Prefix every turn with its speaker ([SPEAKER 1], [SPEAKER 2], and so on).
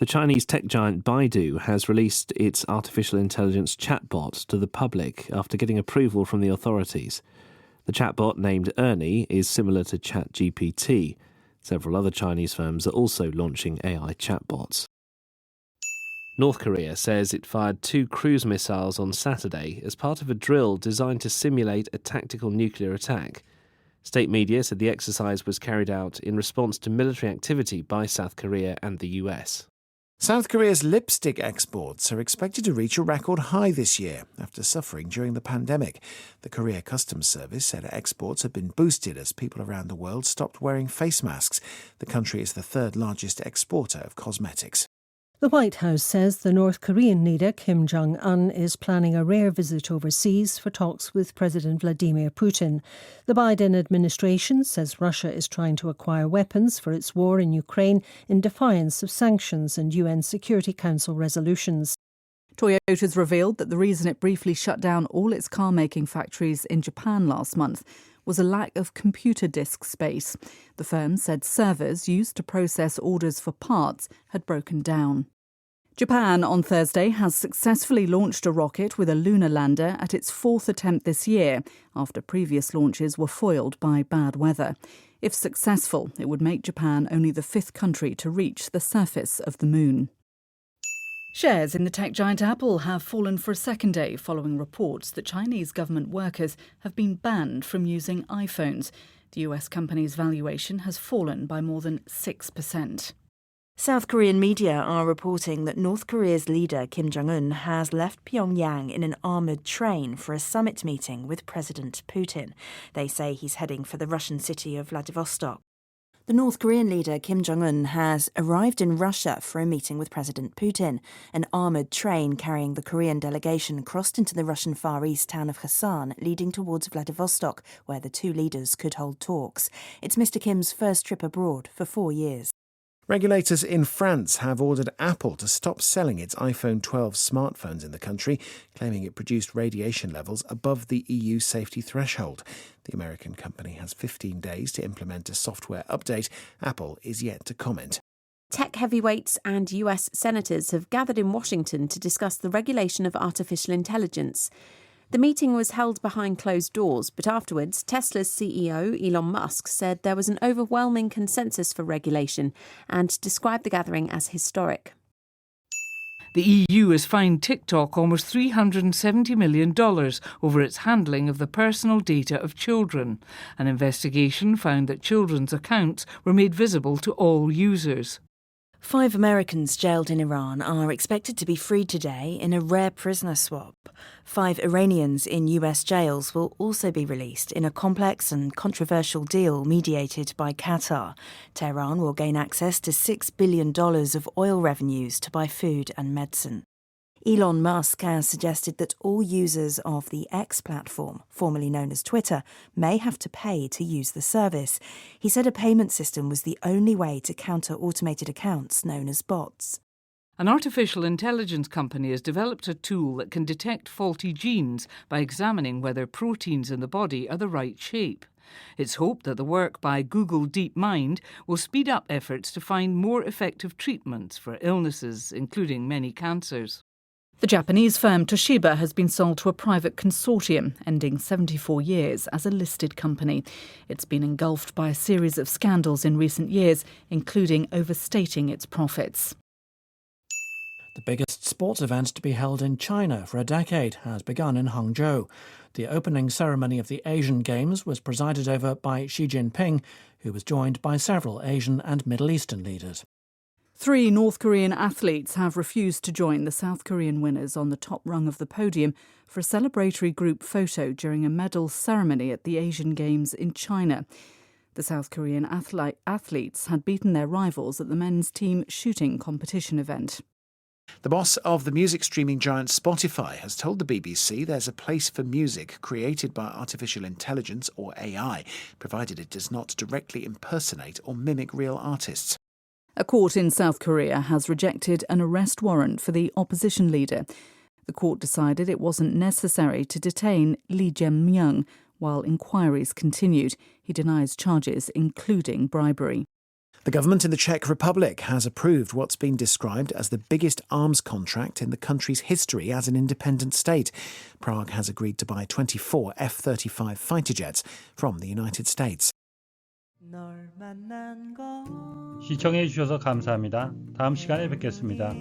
[SPEAKER 1] The Chinese tech giant Baidu has released its artificial intelligence chatbot to the public after getting approval from the authorities. The chatbot, named Ernie, is similar to ChatGPT. Several other Chinese firms are also launching AI chatbots. North Korea says it fired 2 cruise missiles on Saturday as part of a drill designed to simulate a tactical nuclear attack. State media said the exercise was carried out in response to military activity by South Korea and the US.
[SPEAKER 2] South Korea's lipstick exports are expected to reach a record high this year after suffering during the pandemic. The Korea Customs Service said exports have been boosted as people around the world stopped wearing face masks. The country is the 3rd largest exporter of cosmetics.
[SPEAKER 3] The White House says the North Korean leader Kim Jong-un is planning a rare visit overseas for talks with President Vladimir Putin. The Biden administration says Russia is trying to acquire weapons for its war in Ukraine in defiance of sanctions and UN Security Council resolutions.
[SPEAKER 4] Toyota's revealed that the reason it briefly shut down all its car-making factories in Japan last month was a lack of computer disk space. The firm said servers used to process orders for parts had broken down. Japan on Thursday has successfully launched a rocket with a lunar lander at its 4th attempt this year, after previous launches were foiled by bad weather. If successful, it would make Japan only the 5th country to reach the surface of the moon. Shares in the tech giant Apple have fallen for a second day following reports that Chinese government workers have been banned from using iPhones. The US company's valuation has fallen by more than 6%.
[SPEAKER 5] South Korean media are reporting that North Korea's leader Kim Jong-un has left Pyongyang in an armoured train for a summit meeting with President Putin. They say he's heading for the Russian city of Vladivostok. The North Korean leader Kim Jong-un has arrived in Russia for a meeting with President Putin. An armoured train carrying the Korean delegation crossed into the Russian Far East town of Kherson, leading towards Vladivostok, where the 2 leaders could hold talks. It's Mr. Kim's first trip abroad for 4 years.
[SPEAKER 2] Regulators in France have ordered Apple to stop selling its iPhone 12 smartphones in the country, claiming it produced radiation levels above the EU safety threshold. The American company has 15 days to implement a software update. Apple is yet to comment.
[SPEAKER 6] Tech heavyweights and US senators have gathered in Washington to discuss the regulation of artificial intelligence. The meeting was held behind closed doors, but afterwards, Tesla's CEO, Elon Musk, said there was an overwhelming consensus for regulation and described the gathering as historic.
[SPEAKER 7] The EU has fined TikTok almost $370 million over its handling of the personal data of children. An investigation found that children's accounts were made visible to all users.
[SPEAKER 5] 5 Americans jailed in Iran are expected to be freed today in a rare prisoner swap. 5 Iranians in US jails will also be released in a complex and controversial deal mediated by Qatar. Tehran will gain access to $6 billion of oil revenues to buy food and medicine. Elon Musk has suggested that all users of the X platform, formerly known as Twitter, may have to pay to use the service. He said a payment system was the only way to counter automated accounts known as bots.
[SPEAKER 7] An artificial intelligence company has developed a tool that can detect faulty genes by examining whether proteins in the body are the right shape. It's hoped that the work by Google DeepMind will speed up efforts to find more effective treatments for illnesses, including many cancers.
[SPEAKER 4] The Japanese firm Toshiba has been sold to a private consortium, ending 74 years as a listed company. It's been engulfed by a series of scandals in recent years, including overstating its profits.
[SPEAKER 8] The biggest sports event to be held in China for a decade has begun in Hangzhou. The opening ceremony of the Asian Games was presided over by Xi Jinping, who was joined by several Asian and Middle Eastern leaders.
[SPEAKER 4] 3 North Korean athletes have refused to join the South Korean winners on the top rung of the podium for a celebratory group photo during a medal ceremony at the Asian Games in China. The South Korean athletes had beaten their rivals at the men's team shooting competition event.
[SPEAKER 2] The boss of the music streaming giant Spotify has told the BBC there's a place for music created by artificial intelligence or AI, provided it does not directly impersonate or mimic real artists.
[SPEAKER 4] A court in South Korea has rejected an arrest warrant for the opposition leader. The court decided it wasn't necessary to detain Lee Jae-myung while inquiries continued. He denies charges, including bribery.
[SPEAKER 2] The government in the Czech Republic has approved what's been described as the biggest arms contract in the country's history as an independent state. Prague has agreed to buy 24 F-35 fighter jets from the United States.
[SPEAKER 9] 시청해 주셔서 감사합니다. 다음 시간에 뵙겠습니다.